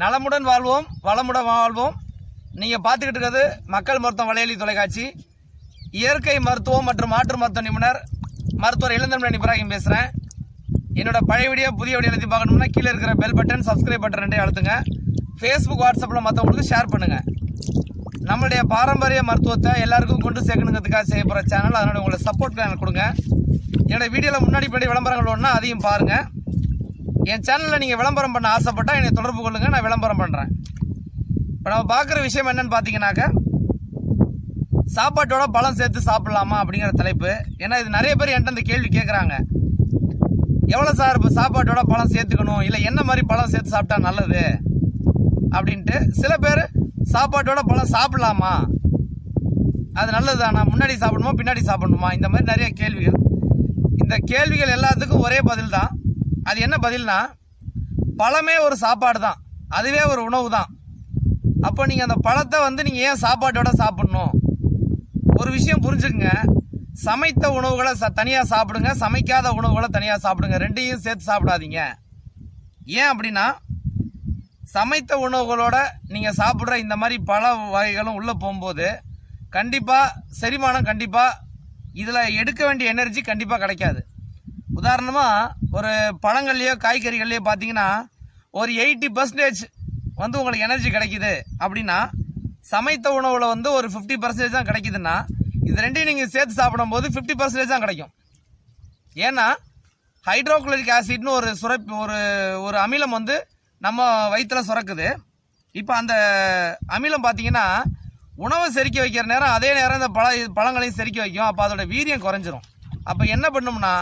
நலமுடன் வாழ்வோம், வளமுடன் வாழ்வோம். நீங்க பாத்துக்கிட்டு இருக்கிறது மக்கள் மருத்துவம் வலையொலி தொலைக்காட்சி. இயற்கை மருத்துவம் மற்றும் மாற்று மருத்துவ நிபுணர் மருத்துவர் இளந்தமிழன் இப்ராஹிம் பேசுறேன். என்னோட பழைய வீடியோ புதிய வீடியோ எழுதி பார்க்கணும்னா கீழே இருக்கிற பெல் பட்டன், சப்ஸ்கிரைப் பட்டன் ரெண்டையும் அழுத்துங்க. ஃபேஸ்புக், வாட்ஸ்அப்ல மற்றவங்களுக்கு ஷேர் பண்ணுங்க. நம்மளுடைய பாரம்பரிய மருத்துவத்தை எல்லாருக்கும் கொண்டு சேர்க்கணுங்கிறதுக்காக செய்யப்படுற சேனல். அதனால உங்களை சப்போர்ட் கொடுங்க. என்னோட வீடியோவில் முன்னாடி விளம்பரங்கள் ஒன்றா அதையும் பாருங்க. என் சேனலில் நீங்கள் விளம்பரம் பண்ண ஆசைப்பட்டால் என்னை தொடர்பு கொள்ளுங்க, நான் விளம்பரம் பண்ணுறேன். இப்போ நம்ம பார்க்குற விஷயம் என்னன்னு பார்த்தீங்கன்னாக்க, சாப்பாட்டோட பழம் சேர்த்து சாப்பிடலாமா அப்படிங்கிற தலைப்பு. ஏன்னா இது நிறைய பேர் என்கிட்ட இந்த கேள்வி கேட்குறாங்க. எவ்வளோ சார் இப்போ சாப்பாட்டோட பழம் சேர்த்துக்கணும், இல்லை என்ன மாதிரி பழம் சேர்த்து சாப்பிட்டா நல்லது அப்படின்ட்டு. சில பேர் சாப்பாட்டோட பழம் சாப்பிடலாமா, அது நல்லதுதானா, முன்னாடி சாப்பிடணுமா பின்னாடி சாப்பிடணுமா, இந்த மாதிரி நிறைய கேள்விகள். இந்த கேள்விகள் எல்லாத்துக்கும் ஒரே பதில் தான். அது என்ன பதில்னா, பழமே ஒரு சாப்பாடு தான், அதுவே ஒரு உணவு தான். அப்போ நீங்கள் அந்த பழத்தை நீங்கள் ஏன் சாப்பாட்டோட சாப்பிடணும்? ஒரு விஷயம் புரிஞ்சுக்குங்க, சமைத்த உணவுகளை தனியாக சாப்பிடுங்க, சமைக்காத உணவுகளை தனியாக சாப்பிடுங்க, ரெண்டையும் சேர்த்து சாப்பிடாதீங்க. ஏன் அப்படின்னா, சமைத்த உணவுகளோட நீங்கள் சாப்பிட்ற இந்த மாதிரி பழ வகைகளும் உள்ளே போகும்போது கண்டிப்பாக செரிமானம், கண்டிப்பாக இதில் எடுக்க வேண்டிய எனர்ஜி கண்டிப்பாக கிடைக்காது. உதாரணமாக ஒரு பழங்கள்லையோ காய்கறிகள்லையோ பார்த்தீங்கன்னா ஒரு 80% உங்களுக்கு எனர்ஜி கிடைக்குது அப்படின்னா, சமைத்த உணவில் ஒரு 50% தான் கிடைக்குதுன்னா, இது ரெண்டையும் நீங்கள் சேர்த்து சாப்பிடும்போது 50% தான் கிடைக்கும். ஏன்னா ஹைட்ரோகுளோரிக் ஆசிட்னு ஒரு அமிலம் நம்ம வயிற்றுல சுரக்குது. இப்போ அந்த அமிலம் பார்த்தீங்கன்னா உணவை செரிக்க வைக்கிற நேரம், அதே நேரம் இந்த பழங்களையும் செரிக்க வைக்கும். அப்போ அதோட வீரியம் குறைஞ்சிரும். அப்போ என்ன பண்ணும்னா,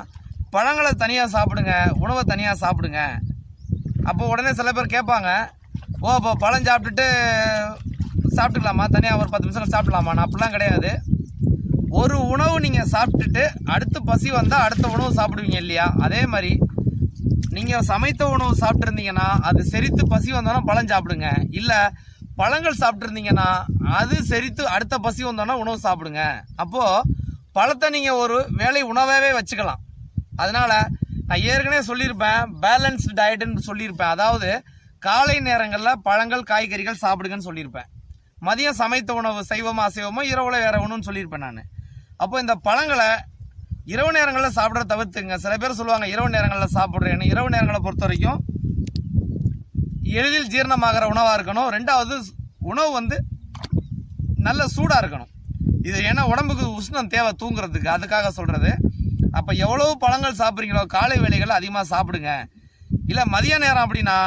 பழங்களை தனியாக சாப்பிடுங்க, உணவை தனியாக சாப்பிடுங்க. அப்போ உடனே சில பேர் கேட்பாங்க, இப்போ பழம் சாப்பிட்டுக்கலாமா, தனியாக ஒரு 10 நிமிஷம் சாப்பிடலாமா? நான் அப்படிலாம் கிடையாது. ஒரு உணவு நீங்கள் சாப்பிட்டுட்டு அடுத்து பசி வந்தால் அடுத்த உணவு சாப்பிடுவீங்க இல்லையா? அதே மாதிரி நீங்கள் சமைத்த உணவு சாப்பிட்ருந்தீங்கன்னா அது செரித்து பசி வந்தோன்னா பழம் சாப்பிடுங்க. இல்லை பழங்கள் சாப்பிட்ருந்தீங்கன்னா அது செரித்து அடுத்த பசி வந்தோன்னா உணவு சாப்பிடுங்க. அப்போது பழத்தை நீங்கள் ஒரு வேளை உணவாகவே வச்சுக்கலாம். அதனால நான் ஏற்கனவே சொல்லியிருப்பேன், பேலன்ஸ்டு டயட்னு சொல்லியிருப்பேன். அதாவது காலை நேரங்களில் பழங்கள், காய்கறிகள் சாப்பிடுங்கன்னு சொல்லியிருப்பேன். மதியம் சமைத்த உணவு சைவமோ அசைவமோ, இரவுல வேற ஒன்றுன்னு சொல்லியிருப்பேன் நான். அப்போ இந்த பழங்களை இரவு நேரங்களில் சாப்பிட்ற தவிர்த்துங்க. சில பேர் சொல்லுவாங்க இரவு நேரங்களில் சாப்பிட்றேன்னு. இரவு நேரங்களை பொறுத்த வரைக்கும் எளிதில் ஜீரணமாகிற உணவாக இருக்கணும். ரெண்டாவது, உணவு நல்ல சூடாக இருக்கணும். இது ஏன்னா உடம்புக்கு உஷ்ணம் தேவை தூங்குறதுக்கு, அதுக்காக சொல்கிறது. அப்போ எவ்வளவு பழங்கள் சாப்பிட்றீங்களோ காலை வேளைகளை அதிகமாக சாப்பிடுங்க. இல்லை மதிய நேரம் அப்படின்னா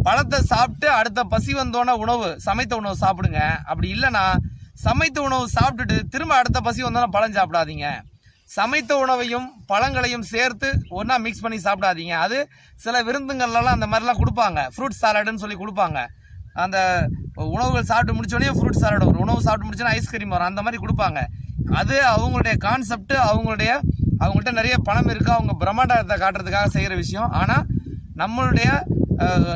பழத்தை சாப்பிட்டு அடுத்த பசி வந்தோன்னே சமைத்த உணவு சாப்பிடுங்க. அப்படி இல்லைன்னா சமைத்த உணவு சாப்பிட்டுட்டு திரும்ப அடுத்த பசி வந்தோன்னா பழம் சாப்பிடாதீங்க. சமைத்த உணவையும் பழங்களையும் சேர்த்து ஒன்றா மிக்ஸ் பண்ணி சாப்பிடாதீங்க. அது சில விருந்துங்கள்லாம் அந்த மாதிரிலாம் கொடுப்பாங்க, ஃப்ரூட் சாலடுன்னு சொல்லி கொடுப்பாங்க. அந்த உணவுகள் சாப்பிட்டு முடிச்சோடனே ஃப்ரூட் சாலட் வரும், உணவு சாப்பிட்டு முடிச்சோன்னா ஐஸ்கிரீம் வரும், அந்த மாதிரி கொடுப்பாங்க. அது அவங்களுடைய கான்செப்ட், அவங்கள்ட்ட நிறைய பணம் இருக்கு, அவங்க பிரம்மாண்டத்தை காட்டுறதுக்காக செய்கிற விஷயம். ஆனால்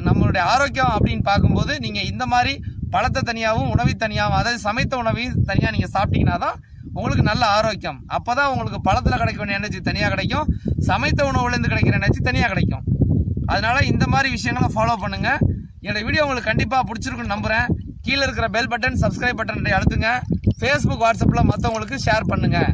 நம்மளுடைய ஆரோக்கியம் அப்படின்னு பார்க்கும்போது நீங்கள் இந்த மாதிரி பழத்தை தனியாகவும் உணவை தனியாகவும், அதாவது சமைத்த உணவையும் தனியாக நீங்கள் சாப்பிட்டீங்கன்னா தான் உங்களுக்கு நல்ல ஆரோக்கியம். அப்போ தான் உங்களுக்கு பழத்தில் கிடைக்க வேண்டிய எனர்ஜி தனியாக கிடைக்கும், சமைத்த உணவுலேருந்து கிடைக்கிற எனர்ஜி தனியாக கிடைக்கும். அதனால இந்த மாதிரி விஷயங்களை ஃபாலோ பண்ணுங்க. என்னோட வீடியோ உங்களுக்கு கண்டிப்பாக பிடிச்சிருக்குன்னு நம்புகிறேன். கீழே இருக்கிற பெல் பட்டன், சப்ஸ்கிரைப் பட்டன் அழுத்துங்க. ஃபேஸ்புக், வாட்ஸ்அப்பில் மற்றவங்களுக்கு ஷேர் பண்ணுங்கள்.